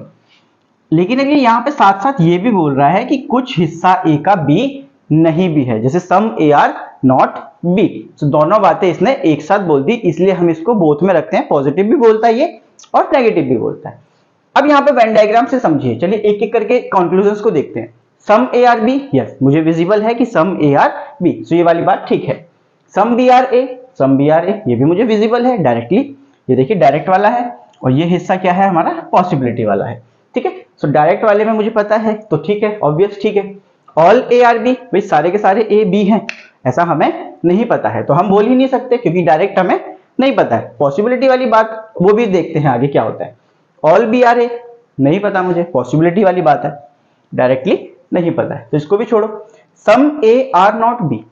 लेकिन अगर यहां पे साथ साथ ये भी बोल रहा है कि कुछ हिस्सा ए का बी नहीं भी है, जैसे सम ए आर नॉट बी। तो दोनों बातें इसने एक साथ बोल दी, इसलिए हम इसको बोथ में रखते हैं। पॉजिटिव भी बोलता है ये और नेगेटिव भी बोलता है। अब यहाँ पे वेन डायग्राम से समझिए। चलिए एक एक करके कंक्लूजन्स को देखते हैं। Some A are B, yes मुझे विजिबल है कि सम ए आर बी, सो ये वाली बात ठीक है। Some B are A, some B are A, ये भी मुझे विजिबल है डायरेक्टली, ये देखिए डायरेक्ट वाला है, और ये हिस्सा क्या है हमारा, पॉसिबिलिटी वाला है, ठीक है। सो डायरेक्ट वाले में मुझे पता है तो ठीक है, ऑब्वियस ठीक है। ऑल ए आर बी, भाई सारे के सारे ए बी हैं ऐसा हमें नहीं पता है, तो हम बोल ही नहीं सकते क्योंकि डायरेक्ट हमें नहीं पता है। पॉसिबिलिटी वाली बात वो भी देखते हैं आगे क्या होता है। ऑल बी आर ए नहीं पता मुझे, पॉसिबिलिटी वाली बात है, डायरेक्टली नहीं पता है, तो इसको भी छोड़ो। सम ए आर नॉट बी,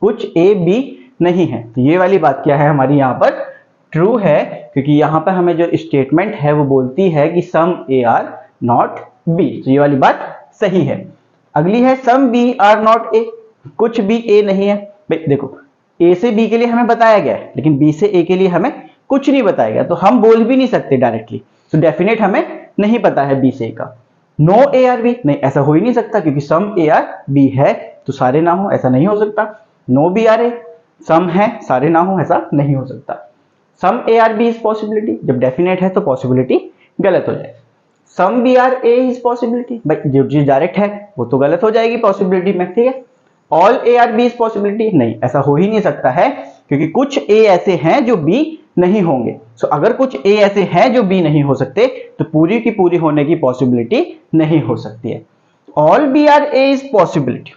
कुछ ए बी नहीं है, तो ये वाली बात क्या है हमारी यहाँ पर ट्रू है, क्योंकि यहाँ पर हमें जो स्टेटमेंट है वो बोलती है कि some A are not B, तो ये वाली बात सही है। अगली है some B are not A, कुछ भी ए नहीं है। भाई देखो ए से बी के लिए हमें बताया गया है, लेकिन बी से ए के लिए हमें कुछ नहीं बताया गया, तो हम बोल भी नहीं सकते डायरेक्टली। तो डेफिनेट हमें नहीं पता है बी से ए का। नो ए आर बी, नहीं ऐसा हो ही नहीं सकता, क्योंकि सम ए आर बी है तो सारे ना हो, ऐसा नहीं हो सकता। No B are A, some है सारे ना हो, ऐसा नहीं हो सकता। Some A are B is possibility, जब डेफिनेट है तो पॉसिबिलिटी गलत हो जाए। Some B are A is possibility, भाई जो चीज डायरेक्ट है वो तो गलत हो जाएगी पॉसिबिलिटी में, ठीक है। All A are B is possibility, नहीं ऐसा हो ही नहीं सकता है, क्योंकि कुछ ए ऐसे हैं जो बी नहीं होंगे। सो अगर कुछ ए ऐसे हैं जो बी नहीं हो सकते तो पूरी की पूरी होने की पॉसिबिलिटी नहीं हो सकती है। All B are A is possibility,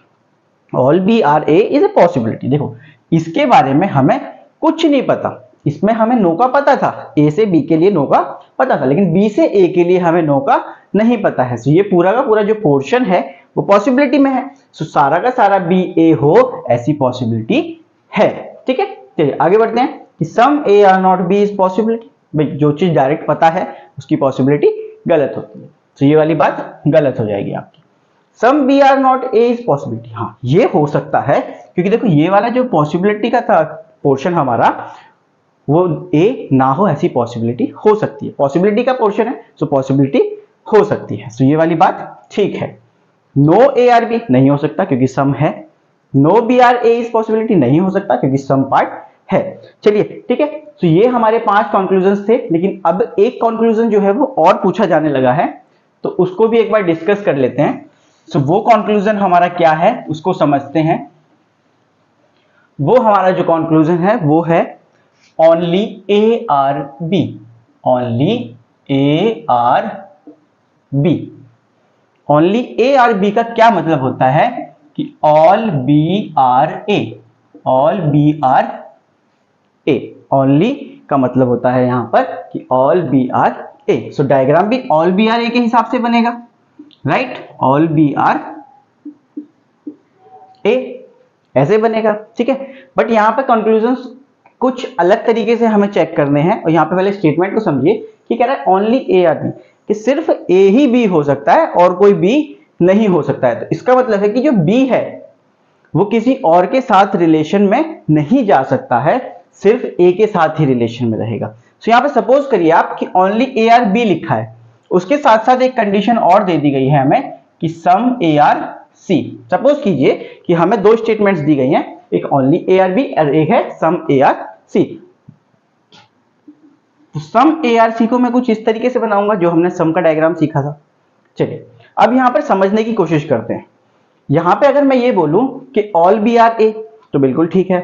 all B are A is a possibility. देखो इसके बारे में हमें कुछ नहीं पता, इसमें हमें नो का पता था, ए से बी के लिए नो का पता था, लेकिन बी से ए के लिए हमें नो का नहीं पता है। सो ये पूरा का पूरा जो पोर्शन है वो पॉसिबिलिटी में है, सो सारा का सारा बी ए हो ऐसी पॉसिबिलिटी है, ठीक है। चलिए आगे बढ़ते हैं कि some A are not B is possibility, भाई जो चीज डायरेक्ट पता है उसकी पॉसिबिलिटी गलत होती है, तो ये वाली बात गलत हो जाएगी आपकी। Some B are not A is possibility, हाँ ये हो सकता है, क्योंकि देखो ये वाला जो पॉसिबिलिटी का था पोर्शन हमारा वो ए ना हो ऐसी पॉसिबिलिटी हो सकती है, पॉसिबिलिटी का पोर्शन है सो पॉसिबिलिटी हो सकती है, सो ये वाली बात ठीक है। नो ए आर बी नहीं हो सकता क्योंकि सम है। No B are A is possibility नहीं हो सकता क्योंकि सम पार्ट है। चलिए ठीक है, तो ये हमारे 5 कंक्लूजन थे, लेकिन अब एक कंक्लूजन जो है वो और पूछा जाने लगा है, तो उसको भी एक बार डिस्कस कर लेते हैं। सो वो कंक्लूजन हमारा क्या है उसको समझते हैं। वो हमारा जो कंक्लूजन है वो है only A are B, only A are B. Only A are B का क्या मतलब होता है कि all B are A, all B are A. Only का मतलब होता है यहां पर कि all B are A. So diagram भी ऑल बी आर ए के हिसाब से बनेगा, right, all B are A ऐसे बनेगा, ठीक है। बट यहां पर कंक्लूजन्स कुछ अलग तरीके से हमें चेक करने हैं, और यहां पे पहले स्टेटमेंट को समझिए कि कह रहा है ओनली ए आर बी, कि सिर्फ ए ही बी हो सकता है और कोई बी नहीं हो सकता है। तो इसका मतलब है कि जो बी है वो किसी और के साथ रिलेशन में नहीं जा सकता है, सिर्फ ए के साथ ही रिलेशन में रहेगा। तो यहां पे सपोज करिए आप कि ओनली ए आर बी लिखा है, उसके साथ साथ एक कंडीशन और दे दी गई है हमें कि some A R C. Suppose कीजिए कि हमें दो स्टेटमेंट्स दी गई हैं, एक ओनली ए आर बी और एक है सम ए आर सी। तो सम ए आर सी को मैं कुछ इस तरीके से बनाऊंगा जो हमने सम का डायग्राम सीखा था। चलिए अब यहां पर समझने की कोशिश करते हैं। यहां पे अगर मैं ये बोलूं कि ऑल बी आर ए तो बिल्कुल ठीक है,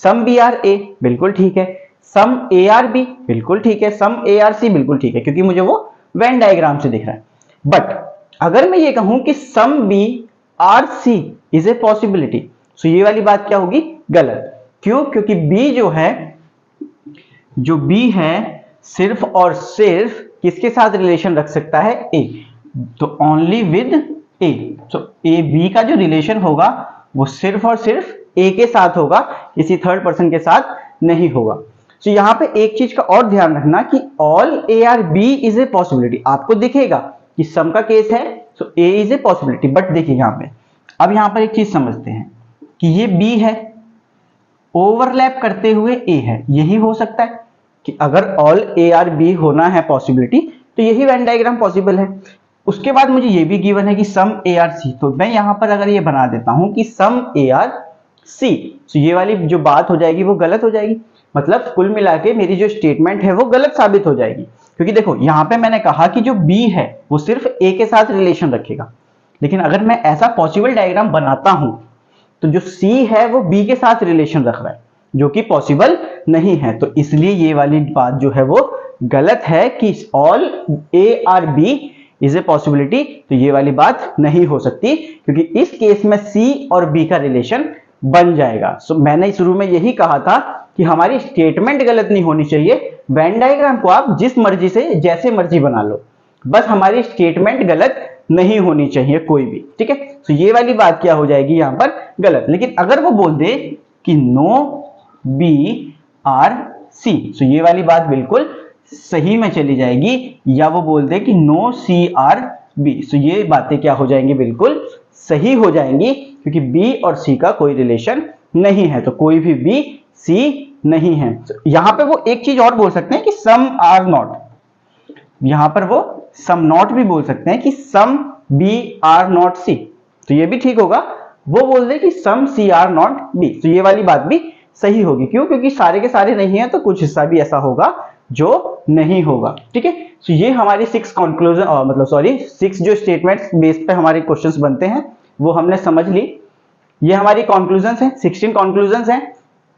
सम बी आर ए बिल्कुल ठीक है, सम ए आर बी बिल्कुल ठीक है, सम ए आर सी बिल्कुल ठीक है, क्योंकि मुझे वो वेन डायग्राम से दिख रहा है। बट अगर मैं ये कहूं कि some B are C is a possibility, तो ये वाली बात क्या होगी, गलत। क्यों? क्योंकि बी जो है, जो बी है सिर्फ और सिर्फ किसके साथ रिलेशन रख सकता है, ए, तो ओनली विद ए। तो ए बी का जो रिलेशन होगा वो सिर्फ और सिर्फ ए के साथ होगा, किसी थर्ड पर्सन के साथ नहीं होगा। तो यहां पे एक चीज का और ध्यान रखना कि all A are B is a possibility. आपको दिखेगा कि सम का केस है तो A is a possibility, but देखिए यहां पे, अब यहां पर एक चीज समझते हैं कि ये बी है, ओवरलैप करते हुए ए है, यही हो सकता है कि अगर ऑल ए आर बी होना है पॉसिबिलिटी तो यही वेन डायग्राम पॉसिबल है। उसके बाद मुझे ये भी गिवन है कि सम ए आर सी, तो मैं यहां पर अगर ये बना देता हूं कि सम ए आर सी, तो ये वाली जो बात हो जाएगी वो गलत हो जाएगी। मतलब कुल मिला के मेरी जो स्टेटमेंट है वो गलत साबित हो जाएगी, क्योंकि देखो यहां पे मैंने कहा कि जो बी है वो सिर्फ ए के साथ रिलेशन रखेगा, लेकिन अगर मैं ऐसा पॉसिबल डायग्राम बनाता हूं तो जो सी है वो बी के साथ रिलेशन रख रहा है, जो कि पॉसिबल नहीं है। तो इसलिए ये वाली बात जो है वो गलत है कि all A are B is a possibility, तो ये वाली बात नहीं हो सकती, क्योंकि इस केस में सी और बी का रिलेशन बन जाएगा। सो मैंने शुरू में यही कहा था कि हमारी स्टेटमेंट गलत नहीं होनी चाहिए, वेन डायग्राम को आप जिस मर्जी से जैसे मर्जी बना लो, बस हमारी स्टेटमेंट गलत नहीं होनी चाहिए कोई भी, ठीक है। तो ये वाली बात क्या हो जाएगी यहां पर, गलत। लेकिन अगर वो बोल दे कि नो बी आर सी, तो ये वाली बात बिल्कुल सही में चली जाएगी, या वो बोल दे कि नो सी आर बी, तो ये बातें क्या हो जाएंगी, बिल्कुल सही हो जाएंगी, क्योंकि बी और सी का कोई रिलेशन नहीं है, तो कोई भी बी सी नहीं है। तो यहां पे वो एक चीज और बोल सकते हैं कि सम आर नॉट, यहां पर वो सम नॉट भी बोल सकते हैं कि सम बी आर नॉट सी, तो ये भी ठीक होगा। वो बोल दे कि सम सी आर नॉट बी, तो ये वाली बात भी सही होगी। क्यों? क्योंकि सारे के सारे नहीं है, तो कुछ हिस्सा भी ऐसा होगा जो नहीं होगा, ठीक है। तो ये हमारी 6 कंक्लूजन, मतलब सॉरी 6 जो स्टेटमेंट्स बेस पे हमारे क्वेश्चंस बनते हैं वो हमने समझ ली। ये हमारी कंक्लूजन्स हैं, 16 कंक्लूजन्स हैं।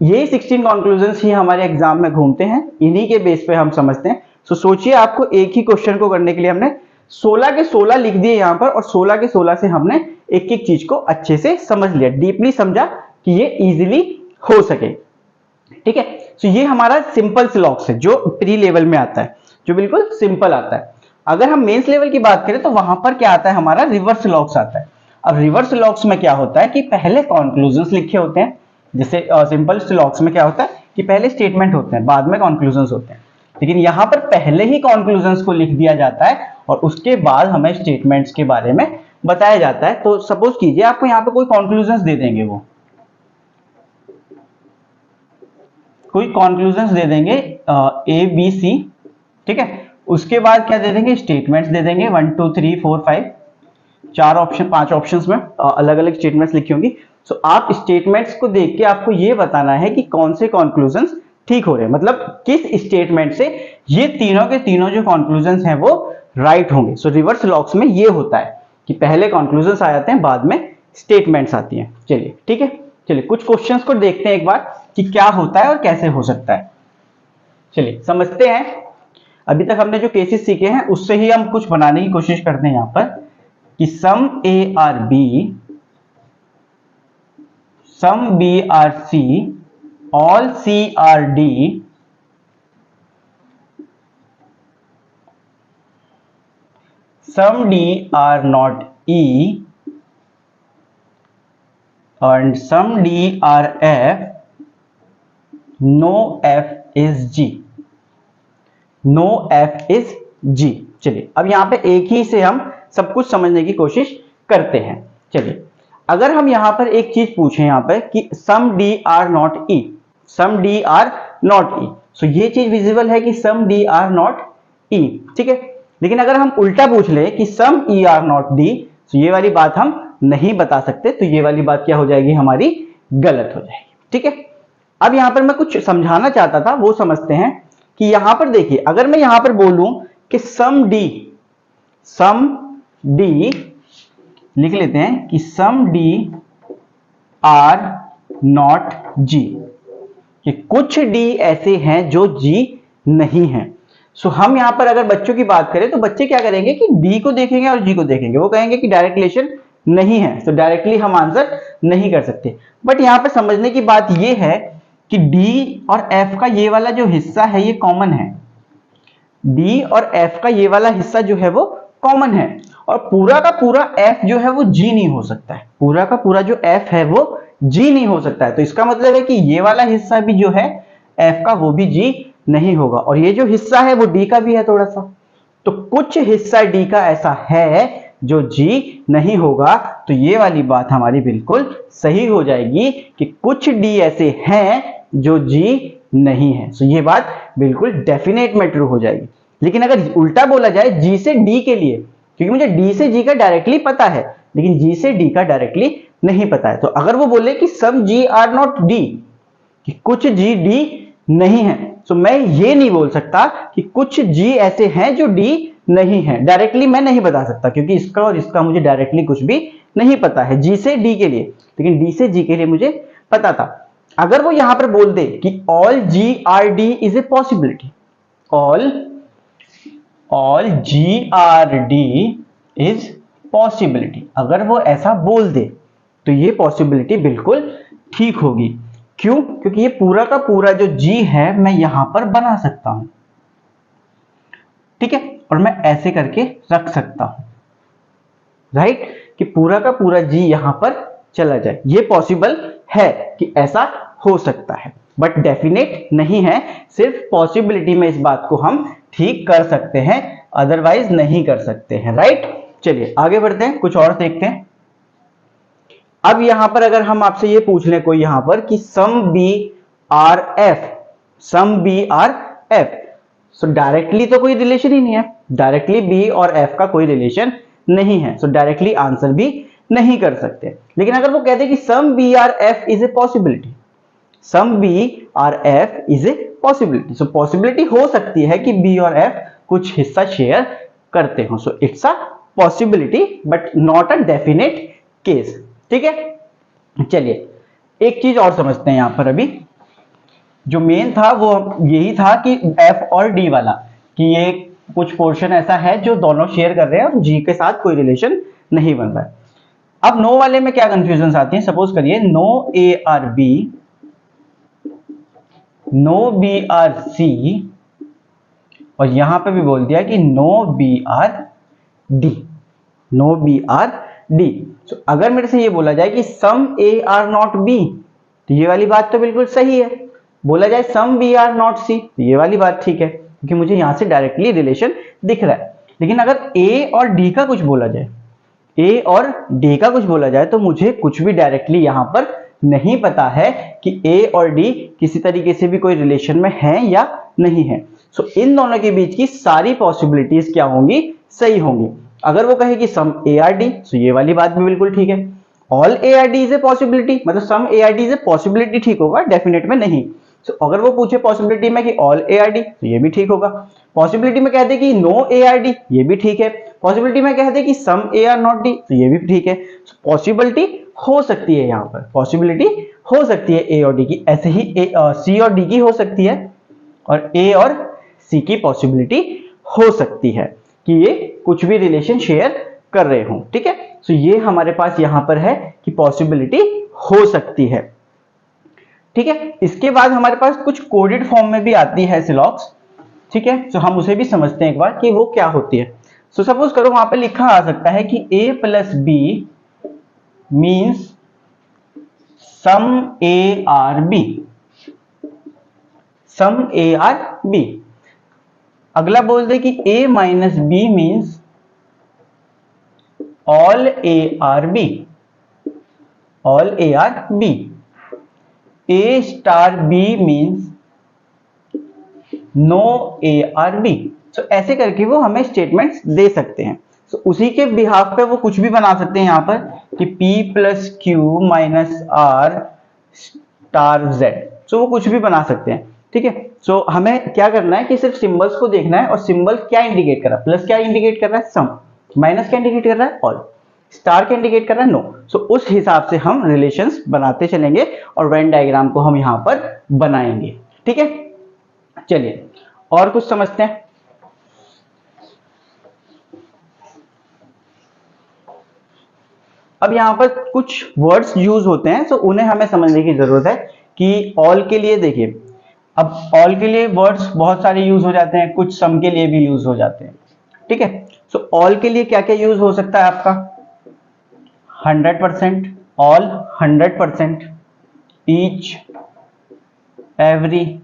ये 16 कंक्लूजन्स ही हमारे एग्जाम में घूमते हैं, इन्हीं के बेस पे हम समझते हैं। तो सोचिए आपको एक ही क्वेश्चन को करने के लिए हमने 16 के 16 लिख दिए यहाँ पर, और 16 के 16 से हमने एक एक चीज को अच्छे से समझ लिया, डीपली समझा कि ये इजीली हो सके, ठीक है। तो ये हमारा सिंपल सिलॉक्स है जो प्री लेवल में आता है, जो बिल्कुल सिंपल आता है। अगर हम मेंस लेवल की बात करें तो वहां पर क्या आता है, हमारा रिवर्स सिलॉक्स आता है। अब रिवर्स सिलॉक्स में क्या होता है कि पहले कंक्लूजन्स लिखे होते हैं, जैसे सिंपल सिलॉक्स में क्या होता है कि पहले स्टेटमेंट होते हैं, बाद में कंक्लूजन्स होते हैं, लेकिन यहां पर पहले ही कंक्लूजन्स को लिख दिया जाता है और उसके बाद हमें स्टेटमेंट्स के बारे में बताया जाता है। तो सपोज कीजिए आपको यहाँ पे कोई कंक्लूजन्स दे देंगे, वो कोई कंक्लूजन्स दे देंगे ए बी सी, ठीक है। उसके बाद क्या दे देंगे, स्टेटमेंट्स दे देंगे 1 2 3 4 5, 4 ऑप्शन, 5 ऑप्शंस में अलग अलग स्टेटमेंट्स लिखी होंगी। सो आप स्टेटमेंट्स को देख के आपको ये बताना है कि कौन से कंक्लूजन्स ठीक हो रहे हैं, मतलब किस स्टेटमेंट से ये तीनों के तीनों जो कंक्लूजन्स हैं वो राइट होंगे। सो रिवर्स लॉक्स में ये होता है कि पहले कंक्लूजन्स आ जाते हैं, बाद में स्टेटमेंट्स आती हैं। चलिए ठीक है, चलिए कुछ क्वेश्चंस को देखते हैं एक बार कि क्या होता है और कैसे हो सकता है। चलिए समझते हैं। अभी तक हमने जो केसेस सीखे हैं उससे ही हम कुछ बनाने की कोशिश करते हैं यहाँ पर कि some A are B, some B are C, all C are D, some D are not E and some D are F, no F is G, no F is G। चलिए अब यहां पे एक ही से हम सब कुछ समझने की कोशिश करते हैं। चलिए अगर हम यहां पर एक चीज पूछें यहां पर कि सम D are not E, some D are not E, सो ये चीज विजिबल है कि सम D are not E, ठीक है। लेकिन अगर हम उल्टा पूछ ले कि सम E are not D, तो ये वाली बात हम नहीं बता सकते, तो ये वाली बात क्या हो जाएगी हमारी, गलत हो जाएगी, ठीक है। अब यहां पर मैं कुछ समझाना चाहता था, वो समझते हैं कि यहां पर देखिए, अगर मैं यहां पर बोलूं कि सम D लिख लेते हैं कि सम D आर नॉट G, कि कुछ D ऐसे हैं जो G नहीं हैं। सो हम यहां पर अगर बच्चों की बात करें तो बच्चे क्या करेंगे कि D को देखेंगे और G को देखेंगे, वो कहेंगे कि डायरेक्ट रिलेशन नहीं है, तो डायरेक्टली हम आंसर नहीं कर सकते। बट यहां पर समझने की बात ये है कि D और F का ये वाला जो हिस्सा है ये कॉमन है, D और F का ये वाला हिस्सा जो है वो कॉमन है, और पूरा का पूरा F जो है वो G नहीं हो सकता है, पूरा का पूरा जो F है वो G नहीं हो सकता है। तो इसका मतलब है कि ये वाला हिस्सा भी जो है F का वो भी G नहीं होगा, और ये जो हिस्सा है वो D का भी है थोड़ा सा, तो कुछ हिस्सा D का ऐसा है जो G नहीं होगा। तो ये वाली बात हमारी बिल्कुल सही हो जाएगी कि कुछ D ऐसे हैं जो G नहीं है। सो ये बात बिल्कुल डेफिनेट में ट्रू हो जाएगी। लेकिन अगर उल्टा बोला जाए G से D के लिए, क्योंकि मुझे D से G का डायरेक्टली पता है लेकिन G से D का डायरेक्टली नहीं पता है, तो अगर वो बोले कि सम G आर नॉट D, कि कुछ G D नहीं है, तो मैं ये नहीं बोल सकता कि कुछ G ऐसे हैं जो D नहीं है, डायरेक्टली मैं नहीं बता सकता, क्योंकि इसका और इसका मुझे डायरेक्टली कुछ भी नहीं पता है G से D के लिए, लेकिन D से G के लिए मुझे पता था। अगर वो यहां पर बोल दे कि all G R D is a possibility, all G R D is possibility, अगर वो ऐसा बोल दे तो ये पॉसिबिलिटी बिल्कुल ठीक होगी। क्यों? क्योंकि ये पूरा का पूरा जो G है मैं यहां पर बना सकता हूं, ठीक है, और मैं ऐसे करके रख सकता हूं, राइट, कि पूरा का पूरा G यहां पर चला जाए। ये पॉसिबल है कि ऐसा हो सकता है, बट डेफिनेट नहीं है, सिर्फ पॉसिबिलिटी में इस बात को हम ठीक कर सकते हैं, अदरवाइज नहीं कर सकते हैं, राइट। चलिए आगे बढ़ते हैं, कुछ और देखते हैं। अब यहां पर अगर हम आपसे ये पूछ लें कोई यहां पर कि सम B R F, सम B R F, सो डायरेक्टली तो कोई रिलेशन ही नहीं है, डायरेक्टली B और F का कोई रिलेशन नहीं है, सो डायरेक्टली आंसर भी नहीं कर सकते। लेकिन अगर वो कहते हैं कि some B R F is a possibility, some B R F is a possibility, so possibility हो सकती है कि B और F कुछ हिस्सा शेयर करते हो, so it's a possibility but not a definite case, ठीक है। चलिए एक चीज और समझते हैं यहां पर, अभी जो मेन था वो यही था कि F और D वाला, कि ये कुछ पोर्शन ऐसा है जो दोनों शेयर कर रहे हैं और G के साथ कोई रिलेशन नहीं बन रहा है। अब नो वाले में क्या कंफ्यूजन आती है, सपोज करिए no A R B, no B R C, और यहां पे भी बोल दिया कि no B R D, no B R D। तो अगर मेरे से ये बोला जाए कि सम A R नॉट B, तो ये वाली बात तो बिल्कुल सही है। बोला जाए सम B R नॉट C, तो ये वाली बात ठीक है, क्योंकि मुझे यहां से डायरेक्टली रिलेशन दिख रहा है। लेकिन अगर A और D का कुछ बोला जाए, A और D का कुछ बोला जाए, तो मुझे कुछ भी डायरेक्टली यहां पर नहीं पता है कि A और D किसी तरीके से भी कोई रिलेशन में है या नहीं है। सो इन दोनों के बीच की सारी पॉसिबिलिटीज क्या होंगी, सही होंगी। अगर वो कहे कि सम ARD, तो ये वाली बात भी बिल्कुल ठीक है। All ARD is a possibility, मतलब सम ARD इज ए पॉसिबिलिटी ठीक होगा, डेफिनेट में नहीं। So, अगर वो पूछे पॉसिबिलिटी में कि ऑल ARD, तो ये भी ठीक होगा। पॉसिबिलिटी में कह दे कि नो ARD, ये भी ठीक है। पॉसिबिलिटी में कह दे कि सम AR नॉट D, तो ये भी ठीक है। पॉसिबिलिटी हो सकती है, यहाँ पर पॉसिबिलिटी हो सकती है A और D की, ऐसे ही C और D की हो सकती है, और A और C की पॉसिबिलिटी हो सकती है कि ये कुछ भी रिलेशन शेयर कर रहे हो, ठीक है। सो ये हमारे पास यहां पर है कि पॉसिबिलिटी हो सकती है, ठीक है। इसके बाद हमारे पास कुछ कोडेड फॉर्म में भी आती है सिलॉक्स, ठीक है। सो हम उसे भी समझते हैं एक बार कि वो क्या होती है। सो सपोज करो वहां पे लिखा आ सकता है कि a plus B means some A are B, some A are B. अगला बोल दे कि a minus B means all A are B, all A are B. a star b means no A are B. So ऐसे करके वो हमें स्टेटमेंट्स दे सकते हैं। so, उसी के बिहाफ पे वो कुछ भी बना सकते हैं यहाँ पर कि p plus Q minus R star Z. So वो कुछ भी बना सकते हैं, ठीक है। सो हमें क्या करना है कि सिर्फ सिंबल्स को देखना है, और सिंबल क्या इंडिकेट कर रहा है, प्लस क्या इंडिकेट कर रहा है, सम, माइनस क्या इंडिकेट कर रहा है, ऑल, स्टार क्या इंडिकेट कर रहा है, नो। सो उस हिसाब से हम रिलेशंस बनाते चलेंगे और वेन डायग्राम को हम यहां पर बनाएंगे, ठीक है। चलिए और कुछ समझते हैं। अब यहां पर कुछ वर्ड्स यूज होते हैं, तो उन्हें हमें समझने की जरूरत है कि ऑल के लिए देखिए, अब ऑल के लिए वर्ड्स बहुत सारे यूज हो जाते हैं, कुछ सम के लिए भी यूज हो जाते हैं, ठीक है। सो ऑल के लिए क्या क्या यूज हो सकता है आपका, 100%, ऑल 100%, ईच, एवरी।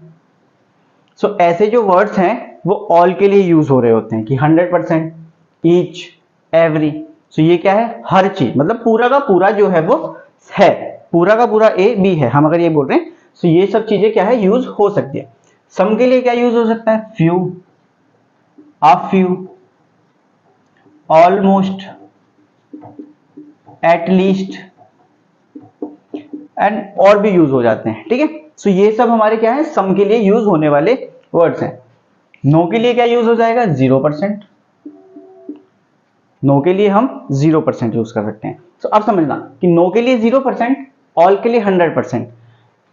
सो ऐसे जो वर्ड्स हैं वो ऑल के लिए यूज हो रहे होते हैं कि 100%, ईच, एवरी। सो ये क्या है, हर चीज, मतलब पूरा का पूरा जो है वो है, पूरा का पूरा ए बी है, हम अगर ये बोल रहे हैं। सो ये सब चीजें क्या है, यूज हो सकती है। सम के लिए क्या यूज हो सकता है, few, a few, almost, at least, and और भी यूज हो जाते हैं, ठीक है। सो ये सब हमारे क्या है, सम के लिए यूज होने वाले वर्ड्स हैं। नो के लिए क्या यूज हो जाएगा, 0%, नो के लिए हम 0% यूज कर सकते हैं। तो अब समझना कि नो के लिए 0%, ऑल के लिए 100%,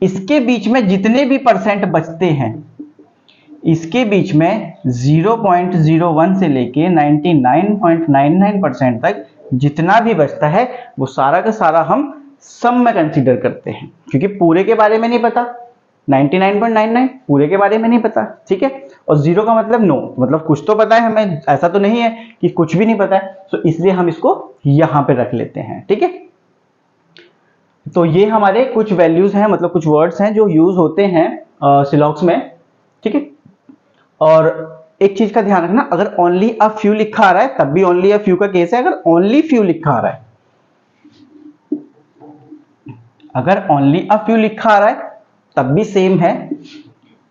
इसके बीच में जितने भी परसेंट बचते हैं, इसके बीच में 0.01 से लेके 99.99% तक जितना भी बचता है वो सारा का सारा हम सम में कंसीडर करते हैं, क्योंकि पूरे के बारे में नहीं पता, 99.99 पूरे के बारे में नहीं पता, ठीक है। और जीरो का मतलब नो, मतलब कुछ तो पता है हमें, ऐसा तो नहीं है कि कुछ भी नहीं पता है। तो इसलिए हम इसको यहां पे रख लेते हैं, ठीक है। तो ये हमारे कुछ वैल्यूज हैं, मतलब कुछ वर्ड्स हैं जो यूज होते हैं सिलॉक्स में, ठीक है। और एक चीज का ध्यान रखना, अगर ओनली अ फ्यू लिखा आ रहा है तब भी ओनली अ फ्यू का केस है। अगर ओनली फ्यू लिखा आ रहा है, अगर ओनली अ फ्यू लिखा आ रहा है तब भी सेम है,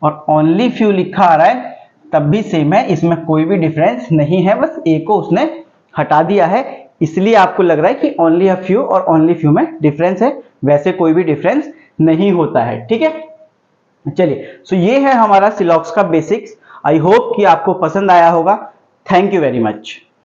और ओनली फ्यू लिखा आ रहा है तब भी सेम है, इसमें कोई भी डिफरेंस नहीं है, बस ए को उसने हटा दिया है, इसलिए आपको लग रहा है कि ओनली अ फ्यू और ओनली फ्यू में डिफरेंस है, वैसे कोई भी डिफरेंस नहीं होता है, ठीक है। चलिए, सो ये है हमारा सिलॉक्स का बेसिक्स। आई होप कि आपको पसंद आया होगा। Thank you very much.